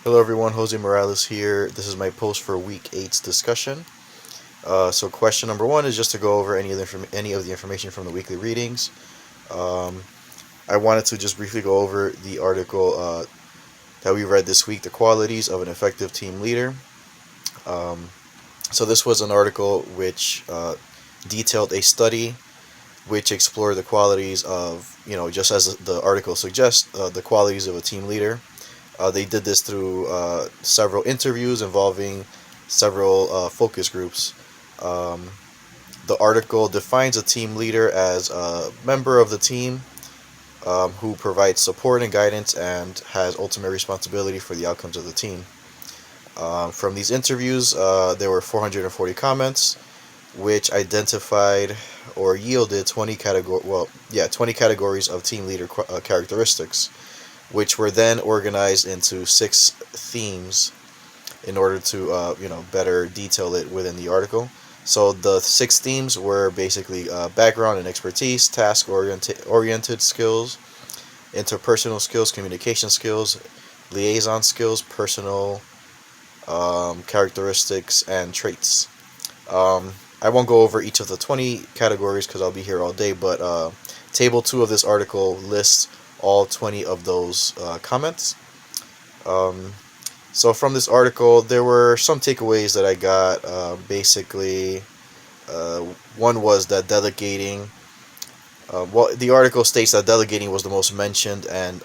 Hello everyone, Jose Morales here. This is my post for week eight's discussion. So question number one is just to go over any of the information from the weekly readings. Um, I wanted to just briefly go over the article that we read this week, the qualities of an effective team leader. Um, so this was an article which detailed a study which explored the qualities of, just as the article suggests, the qualities of a team leader. They did this through several interviews involving several focus groups. Um, the article defines a team leader as a member of the team who provides support and guidance and has ultimate responsibility for the outcomes of the team. From these interviews, there were 440 comments, which identified or yielded 20 categories of team leader characteristics, which were then organized into 6 themes in order to better detail it within the article. So the 6 themes were basically background and expertise, task oriented skills, interpersonal skills, communication skills, liaison skills, personal characteristics, and traits. I won't go over each of the 20 categories because I'll be here all day, but table 2 of this article lists all 20 of those comments. Um, so from this article, there were some takeaways that I got. Basically, uh, one was that delegating. The article states that delegating was the most mentioned and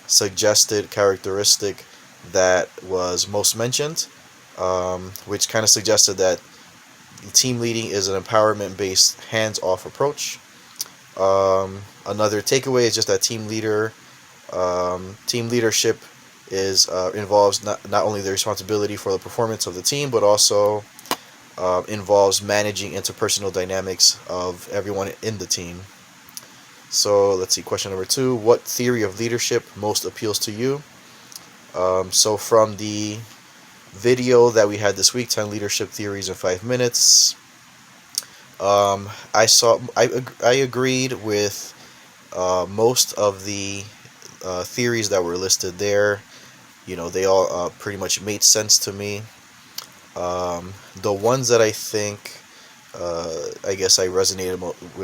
suggested characteristic that was most mentioned, which kind of suggested that team leading is an empowerment-based, hands-off approach. Another takeaway is just that team leadership is involves not only the responsibility for the performance of the team, but also involves managing interpersonal dynamics of everyone in the team. So let's see, question number 2: what theory of leadership most appeals to you? So from the video that we had this week, 10 leadership theories in 5 minutes. I agreed with most of the theories that were listed there. They all pretty much made sense to me. The ones that I think, I guess I resonated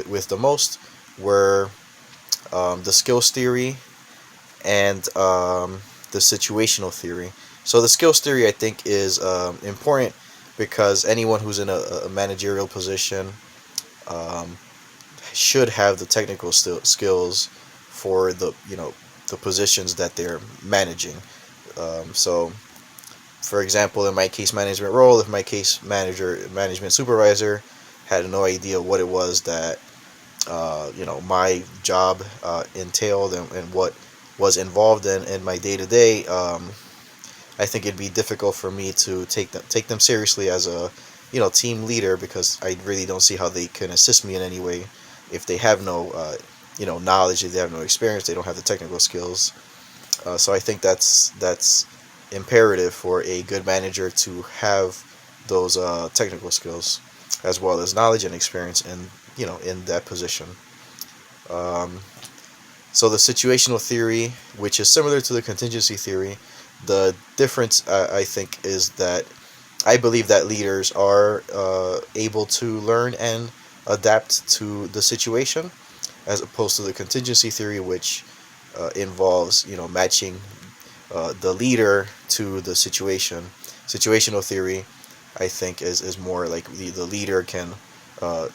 with the most were the skills theory and the situational theory. So the skills theory I think is important because anyone who's in a managerial position um, should have the technical skills for the positions that they're managing. So, for example, in my case management role, if my case management supervisor had no idea what it was that my job entailed and what was involved in my day to day, I think it'd be difficult for me to take them seriously as a team leader because I really don't see how they can assist me in any way if they have no knowledge, if they have no experience, they don't have the technical skills. So I think that's imperative for a good manager to have those technical skills as well as knowledge and experience in that position. Um, so the situational theory, which is similar to the contingency theory, the difference I think is that I believe that leaders are able to learn and adapt to the situation, as opposed to the contingency theory, which involves matching the leader to the situation. Situational theory, I think, is more like the leader can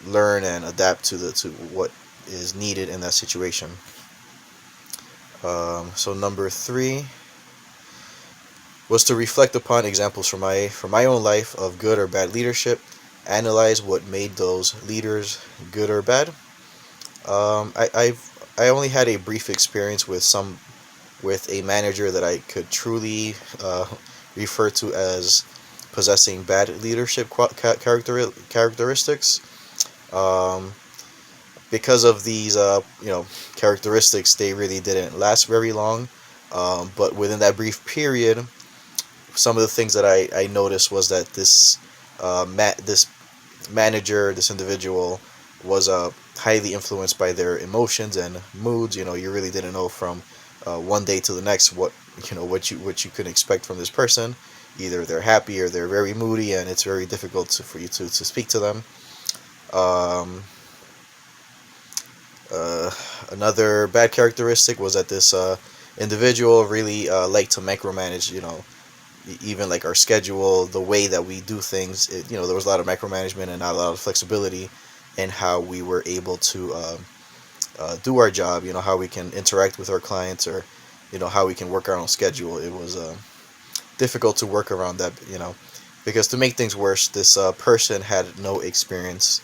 learn and adapt to what is needed in that situation. So number 3 was to reflect upon examples from my own life of good or bad leadership, analyze what made those leaders good or bad. I only had a brief experience with a manager that I could truly refer to as possessing bad leadership characteristics. Um, because of these characteristics, they really didn't last very long. But within that brief period, some of the things that I noticed was that this manager, this individual, was highly influenced by their emotions and moods. You really didn't know from one day to the next what what you can expect from this person. Either they're happy or they're very moody, and it's very difficult for you to speak to them. Um, uh, Another bad characteristic was that this individual really liked to micromanage. Even like our schedule, the way that we do things. There was a lot of micromanagement and not a lot of flexibility in how we were able to do our job. How we can interact with our clients, or how we can work our own schedule. It was difficult to work around that. Because to make things worse, this person had no experience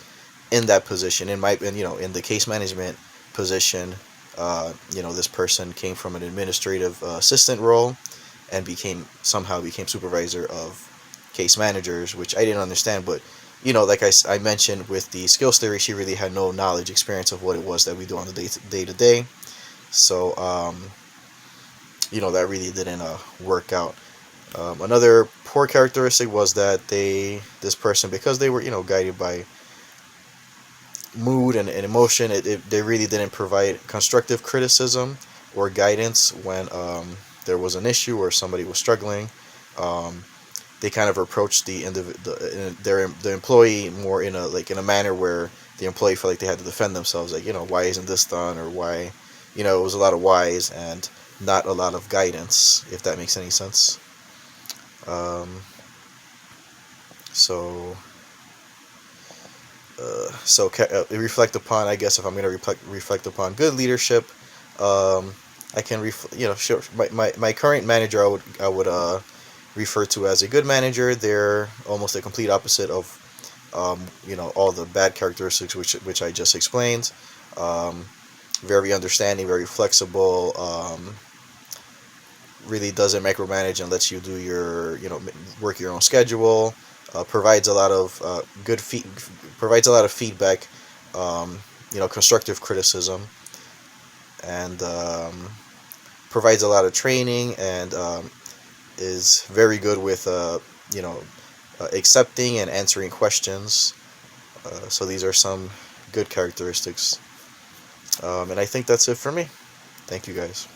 in that position. In the case management position, this person came from an administrative assistant role and somehow became supervisor of case managers, which I didn't understand. But like I mentioned with the skills theory, she really had no knowledge, experience of what it was that we do on the day to day. So that really didn't work out. Another poor characteristic was that this person, because they were guided by mood and emotion, they really didn't provide constructive criticism or guidance when there was an issue or somebody was struggling. Um, they kind of approached the employee more in a manner where the employee felt like they had to defend themselves, like, why isn't this done, or why, it was a lot of whys and not a lot of guidance, if that makes any sense. Um, so reflect upon, I guess, if I'm going to reflect upon good leadership. I can sure, my current manager, I would refer to as a good manager. They're almost the complete opposite of all the bad characteristics which I just explained. Um, Very understanding, very flexible. Really doesn't micromanage and lets you do work your own schedule. Provides a lot of provides a lot of feedback. Constructive criticism, and provides a lot of training, and is very good with you know accepting and answering questions. So these are some good characteristics, and I think that's it for me. Thank you guys.